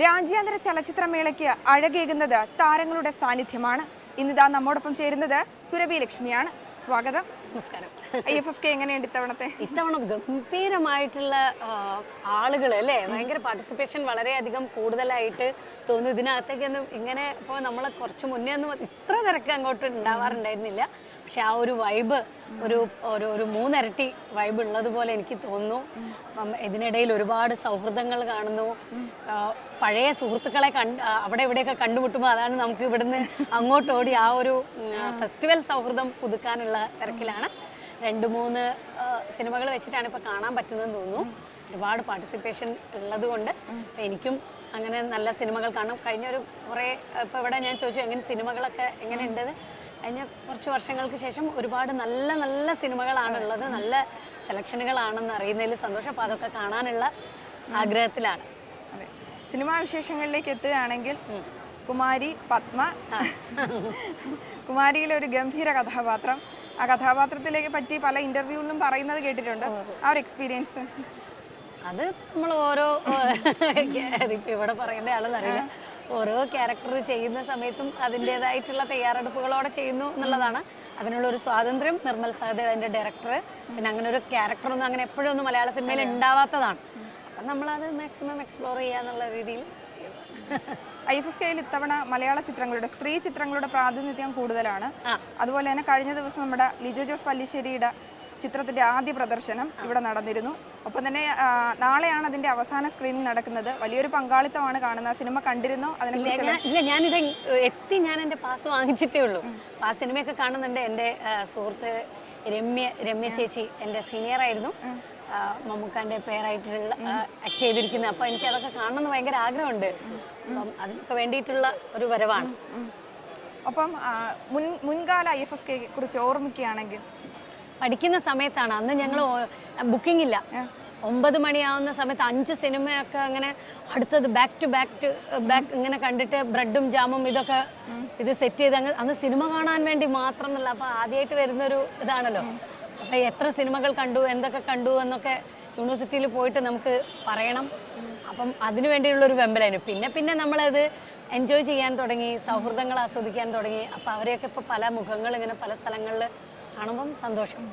രാജ്യാന്തര ചലച്ചിത്രമേളയ്ക്ക് അഴകേകുന്നത് താരങ്ങളുടെ സാന്നിധ്യമാണ്. ഇന്നിതാ നമ്മോടൊപ്പം ചേരുന്നത് സുരഭി ലക്ഷ്മിയാണ്. സ്വാഗതം. നമസ്കാരം. IFFK എങ്ങനെയുണ്ട് ഇത്തവണ ഗംഭീരമായിട്ടുള്ള ആളുകൾ അല്ലേ, ഭയങ്കര പാർട്ടിസിപ്പേഷൻ വളരെയധികം കൂടുതലായിട്ട് തോന്നുന്നു. ഇതിനകത്തേക്കൊന്നും ഇങ്ങനെ ഇപ്പോൾ നമ്മളെ കുറച്ച് മുന്നേ ഒന്നും ഇത്ര തിരക്ക് അങ്ങോട്ട് ഉണ്ടാവാറുണ്ടായിരുന്നില്ല. പക്ഷെ ആ ഒരു വൈബ് ഒരു മൂന്നിരട്ടി വൈബ് ഉള്ളതുപോലെ എനിക്ക് തോന്നുന്നു. ഇതിനിടയിൽ ഒരുപാട് സൗഹൃദങ്ങൾ കാണുന്നു. പഴയ സുഹൃത്തുക്കളെ അവിടെ ഇവിടെയൊക്കെ കണ്ടുമുട്ടുമ്പോൾ അതാണ് നമുക്ക് ഇവിടുന്ന് അങ്ങോട്ട് ഓടി ആ ഒരു ഫെസ്റ്റിവൽ സൗഹൃദം പുതുക്കാനുള്ള തിരക്കിലാണ്. 2-3 സിനിമകൾ വെച്ചിട്ടാണ് ഇപ്പോൾ കാണാൻ പറ്റുന്നതെന്ന് തോന്നുന്നു. ഒരുപാട് പാർട്ടിസിപ്പേഷൻ ഉള്ളത് കൊണ്ട് എനിക്കും അങ്ങനെ നല്ല സിനിമകൾ കാണാം. കഴിഞ്ഞൊരു കുറേ ഇപ്പോൾ ഇവിടെ ഞാൻ ചോദിച്ചു എങ്ങനെ സിനിമകളൊക്കെ എങ്ങനെ ഉണ്ടെന്ന്. കഴിഞ്ഞ കുറച്ച് വർഷങ്ങൾക്ക് ശേഷം ഒരുപാട് നല്ല നല്ല സിനിമകളാണുള്ളത്, നല്ല സെലക്ഷനുകളാണെന്ന് അറിയുന്നതിൽ സന്തോഷം. അപ്പോൾ അതൊക്കെ കാണാനുള്ള ആഗ്രഹത്തിലാണ്. അതെ, സിനിമാ വിശേഷങ്ങളിലേക്ക് എത്തുകയാണെങ്കിൽ കുമാരി പത്മ, കുമാരിയിലെ ഒരു ഗംഭീര കഥാപാത്രം. ആ കഥാപാത്രത്തിലേക്ക് പറ്റി പല ഇന്റർവ്യൂവിലും പറയുന്നത് കേട്ടിട്ടുണ്ട്. ആ ഒരു എക്സ്പീരിയൻസ് അത് നമ്മൾ ഓരോ ഇപ്പം ഇവിടെ പറയേണ്ട ആളെന്നറിയില്ല, ഓരോ ക്യാരക്ടർ ചെയ്യുന്ന സമയത്തും അതിൻ്റെതായിട്ടുള്ള തയ്യാറെടുപ്പുകളോടെ ചെയ്യുന്നു എന്നുള്ളതാണ്. അതിനുള്ളൊരു സ്വാതന്ത്ര്യം നിർമ്മൽ സഹദേവ് അതിൻ്റെ ഡയറക്ടർ. പിന്നെ അങ്ങനെ ഒരു ക്യാരക്ടറൊന്നും അങ്ങനെ എപ്പോഴും ഒന്നും മലയാള സിനിമയിൽ ഉണ്ടാവാത്തതാണ്. അപ്പം നമ്മളത് മാക്സിമം എക്സ്പ്ലോർ ചെയ്യുക എന്നുള്ള രീതിയിൽ ചെയ്തു. IFFKയിൽ ഇത്തവണ മലയാള ചിത്രങ്ങളുടെ, സ്ത്രീ ചിത്രങ്ങളുടെ പ്രാതിനിധ്യം കൂടുതലാണ്. അതുപോലെ തന്നെ കഴിഞ്ഞ ദിവസം നമ്മുടെ ലിജോ ജോസ് പല്ലിശ്ശേരിയുടെ ചിത്രത്തിന്റെ ആദ്യ പ്രദർശനം ഇവിടെ നടന്നിരുന്നു. ഒപ്പം തന്നെ നാളെയാണ് അതിന്റെ അവസാന സ്ക്രീനിങ് നടക്കുന്നത്. വലിയൊരു പങ്കാളിത്തമാണ് കാണുന്നത്. സിനിമ കണ്ടിരുന്നോ? ഇല്ല, ഞാനിത് ഞാൻ എൻ്റെ പാസ് വാങ്ങിച്ചിട്ടേ ഉള്ളൂ. ആ സിനിമയൊക്കെ കാണുന്നുണ്ട്. എൻ്റെ സുഹൃത്ത് രമ്യ ചേച്ചി എൻ്റെ സീനിയർ ആയിരുന്നു, മമ്മൂക്കാൻ്റെ പേരായിട്ടുള്ള ആക്ട് ചെയ്തിരിക്കുന്നത്. അപ്പോൾ എനിക്ക് അതൊക്കെ കാണണമെന്ന് ഭയങ്കര ആഗ്രഹമുണ്ട്. അപ്പം അതിനൊക്കെ വേണ്ടിയിട്ടുള്ള ഒരു വരവാണ്. ഒപ്പം മുൻകാല IFFK കുറിച്ച് ഓർമ്മിക്കുകയാണെങ്കിൽ, പഠിക്കുന്ന സമയത്താണ് അന്ന് ഞങ്ങൾ ബുക്കിംഗ് ഇല്ല. 9 മണിയാവുന്ന സമയത്ത് 5 സിനിമയൊക്കെ അങ്ങനെ അടുത്തത് ബാക്ക് ടു ബാക്ക് ഇങ്ങനെ കണ്ടിട്ട് ബ്രെഡും ജാമും ഇതൊക്കെ ഇത് സെറ്റ് ചെയ്ത് അന്ന് സിനിമ കാണാൻ വേണ്ടി മാത്രം എന്നുള്ള. അപ്പോൾ ആദ്യമായിട്ട് വരുന്നൊരു ഇതാണല്ലോ. അപ്പോൾ എത്ര സിനിമകൾ കണ്ടു, എന്തൊക്കെ കണ്ടു എന്നൊക്കെ യൂണിവേഴ്സിറ്റിയിൽ പോയിട്ട് നമുക്ക് പറയണം. അപ്പം അതിനു വേണ്ടിയുള്ളൊരു വെമ്പലായിരുന്നു. പിന്നെ നമ്മളത് എൻജോയ് ചെയ്യാൻ തുടങ്ങി, സൗഹൃദങ്ങൾ ആസ്വദിക്കാൻ തുടങ്ങി. അപ്പോൾ അവരെയൊക്കെ ഇപ്പോൾ പല മുഖങ്ങൾ ഇങ്ങനെ പല സ്ഥലങ്ങളിൽ കാണുമ്പം സന്തോഷം.